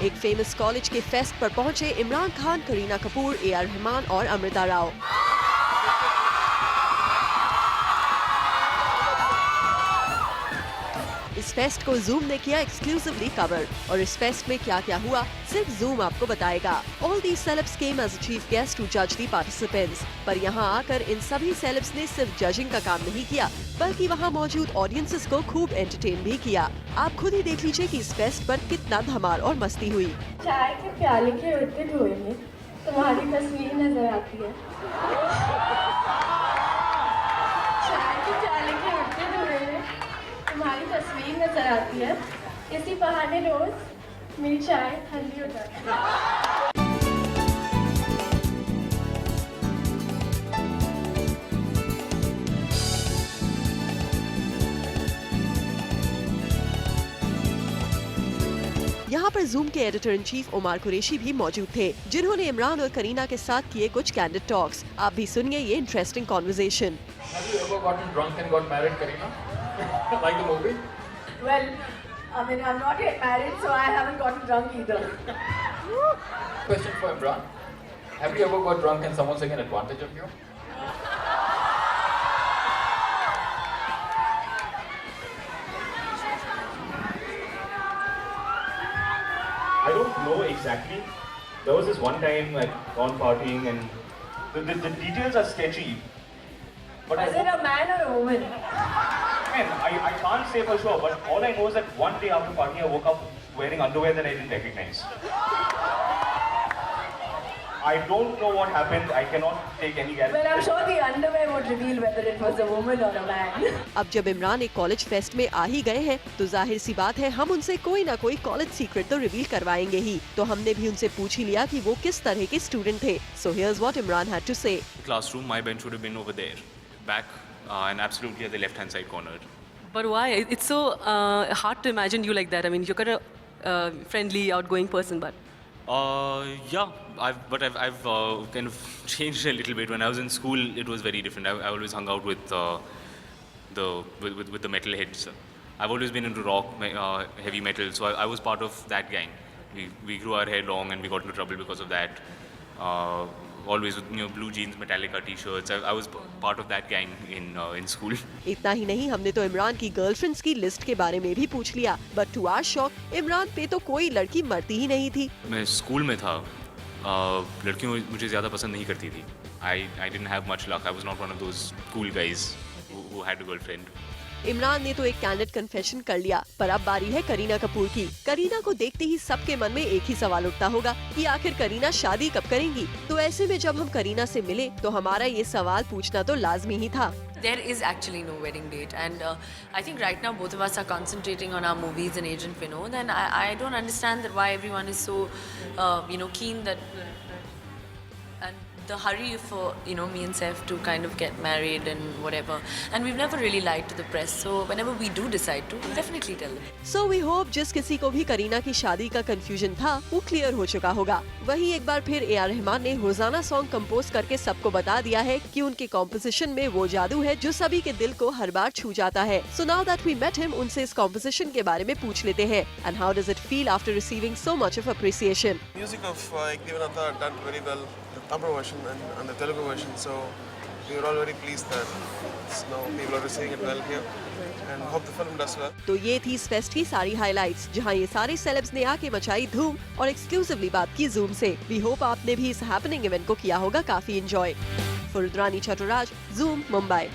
एक famous college के fest पर पहुंचे इमरान खान, करीना कपूर, AR रहमान और अमृता राव। इस फेस्ट को जूम ने किया एक्सक्लूसिवली कवर और इस फेस्ट में क्या क्या हुआ सिर्फ जूम आपको बताएगा। All these celebs came as a chief guest to judge the participants। पर यहाँ आकर इन सभी सेलेब्स ने सिर्फ जजिंग का काम नहीं किया बल्कि वहाँ मौजूद ऑडियंसेस को खूब एंटरटेन भी किया। आप खुद ही देख लीजिए कि इस फेस्ट पर कितना धमाल और मस्ती हुई। चाय के प्याले के उल्टे धोए में तुम्हारी तस्वीर नजर आती है। चाय के प्याले के उल्टे धोए में तुम्हारी तस्वीर नजर आती है। इसी बहाने रोज मेरी चाय ठंडी हो जाती है। यहाँ पर जूम के editor in chief Omar Qureshi भी मौजूद थे, जिन्होंने इमरान और करीना के साथ किए कुछ कैंडिड टॉक्स। आप भी सुनिए ये interesting conversation. Have you ever gotten drunk and got married, Kareena? Like the movie? Well, I mean, I'm not yet married, so I haven't gotten drunk either. Question for Imran. Have you ever got drunk and someone's taken advantage of you? I don't know exactly. There was this one time like gone partying and the details are sketchy. But Is it a man or a woman? Man, I can't say for sure, but all I know is that one day after partying I woke up wearing underwear that I didn't recognize. I don't know what happened. I cannot take any guarantee. Well, I'm sure the underwear would reveal whether it was a woman or a man. अब जब इमरान एक college fest में आ ही गए हैं तो जाहिर सी बात है हम उनसे कोई ना कोई कॉलेज सीक्रेट तो रिवील करवाएंगे ही। तो हमने भी उनसे पूछ ही लिया कि वो किस तरह के स्टूडेंट थे। So here's what Imran had to say. Classroom, my bench would have been over there, back and absolutely at the left-hand side corner. But why? It's so hard to imagine you like that. I mean, you're kind of friendly, outgoing person, but. Yeah, I've kind of changed a little bit. When I was in school, it was very different. I always hung out with the metal heads. I've always been into rock, heavy metal, so I was part of that gang. We grew our hair long and we got into trouble because of that. Always with blue jeans, Metallica t-shirts. I was part of that gang in school. इतना ही नहीं, हमने तो इमरान की girlfriends की list के बारे में भी पूछ लिया। But to our shock, Imran पे तो कोई लड़की मरती ही नहीं थी। मैं स्कूल में था, लड़कियों मुझे ज़्यादा पसंद नहीं करती थी। I didn't have much luck. I was not one of those cool guys who had a girlfriend. Imran ने तो एक कैंडिड कन्फेशन कर लिया, पर अब बारी है करीना कपूर की। करीना को देखते ही सबके मन में एक ही सवाल उठता होगा कि आखिर करीना शादी कब करेंगी। तो ऐसे में जब हम करीना से मिले तो हमारा ये सवाल पूछना तो लाजमी ही था। There is actually no wedding date, and I think right now both of us are concentrating on our movies and Agent Vinod, and I don't understand that why everyone is so keen that and the hurry for me and Saif to kind of get married and whatever, and we've never really lied to the press, so whenever we do decide to, we'll definitely tell them. So we hope जिस किसी को भी करीना की शादी का confusion था वो clear हो चुका होगा। वहीं एक बार फिर AR रहमान ने रोजाना सॉन्ग कंपोज करके सबको बता दिया है कि उनके कॉम्पोजिशन में वो जादू है जो सभी के दिल को हर बार छू जाता है। So now that we met him, उनसे इस कॉम्पोजिशन के बारे में पूछ लेते हैं। And how does it feel after receiving so much of appreciation? Music of Ignivanatha done very well, the Tamil version and the Telugu version, so we were all very pleased that now people are receiving it well here and hope the film does well. तो ये थी इस fest की सारी highlights, जहां ये सारे celebs ने आके मचाई धूम और एक्सक्लूसिवली बात की जूम से। वी होप आपने भी इस हैपनिंग इवेंट को किया होगा काफी एंजॉय। फुलरानी चटुराज, जूम, मुंबई।